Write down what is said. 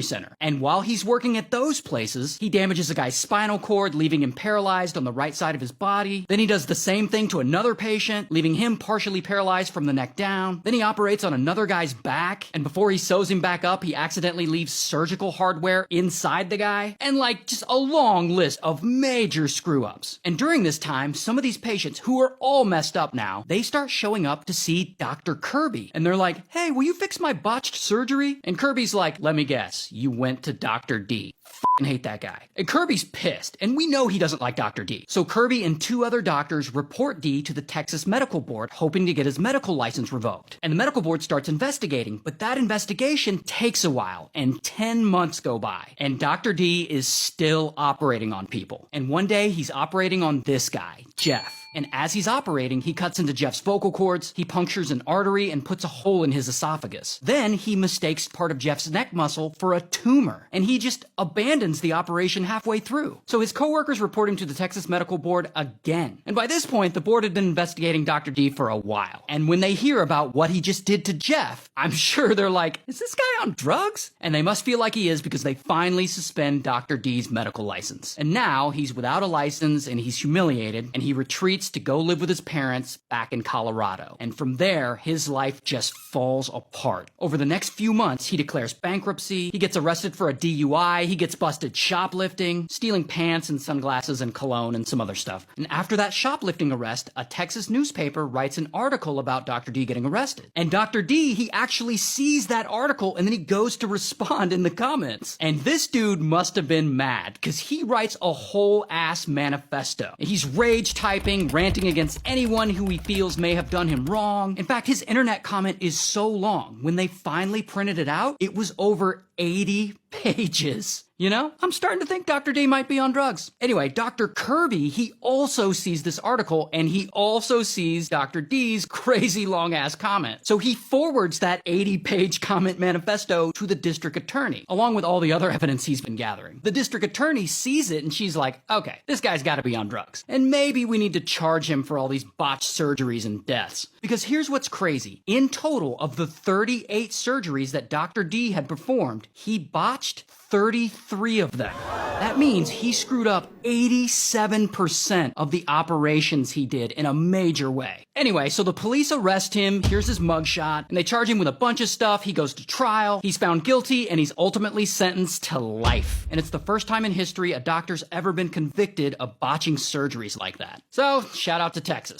center. And while he's working at those places, he damages a guy's spinal cord, leaving him paralyzed on the right side of his body. Then he does the same thing to another patient, leaving him partially paralyzed from the neck down. Then he operates on another guy's back, and before he sews him back up, he accidentally leaves surgical hardware inside the guy. And like, just a long list of major screw-ups. And during this time, some of these patients, who are all messed up now, they start showing up to see Dr. Kirby. And they're like, hey, will you fix my botched surgery? And Kirby's like, let me guess, you went to Dr. D. F***ing hate that guy. And Kirby's pissed, and we know he doesn't like Dr. D. So Kirby and 2 other doctors report D to the Texas Medical Board, hoping to get his medical license revoked. And the medical board starts investigating, but that investigation takes a while, and 10 months go by. And Dr. D is still operating on people. And one day, he's operating on this guy, Jeff. And as he's operating, he cuts into Jeff's vocal cords, he punctures an artery and puts a hole in his esophagus. Then he mistakes part of Jeff's neck muscle for a tumor, and he just abandons the operation halfway through. So his coworkers report him to the Texas Medical Board again. And by this point, the board had been investigating Dr. D for a while. And when they hear about what he just did to Jeff, I'm sure they're like, is this guy on drugs? And they must feel like he is, because they finally suspend Dr. D's medical license. And now he's without a license and he's humiliated, and he retreats to go live with his parents back in Colorado. And from there, his life just falls apart. Over the next few months, he declares bankruptcy, he gets arrested for a DUI, he gets busted shoplifting, stealing pants and sunglasses and cologne and some other stuff. And after that shoplifting arrest, a Texas newspaper writes an article about Dr. D getting arrested. And Dr. D, he actually sees that article and then he goes to respond in the comments. And this dude must have been mad, because he writes a whole ass manifesto. He's rage typing, ranting against anyone who he feels may have done him wrong. In fact, his internet comment is so long, when they finally printed it out, it was over 80 pages. You know, I'm starting to think Dr. D might be on drugs. Anyway, Dr. Kirby, he also sees this article, and he also sees Dr. D's crazy long-ass comment. So he forwards that 80-page comment manifesto to the district attorney, along with all the other evidence he's been gathering. The district attorney sees it, and she's like, okay, this guy's gotta be on drugs. And maybe we need to charge him for all these botched surgeries and deaths. Because here's what's crazy. In total, of the 38 surgeries that Dr. D had performed, he botched 33 of them. That means he screwed up 87% of the operations he did in a major way. Anyway, so the police arrest him, here's his mugshot, and they charge him with a bunch of stuff. He goes to trial, he's found guilty, and he's ultimately sentenced to life. And it's the first time in history a doctor's ever been convicted of botching surgeries like that. So, shout out to Texas.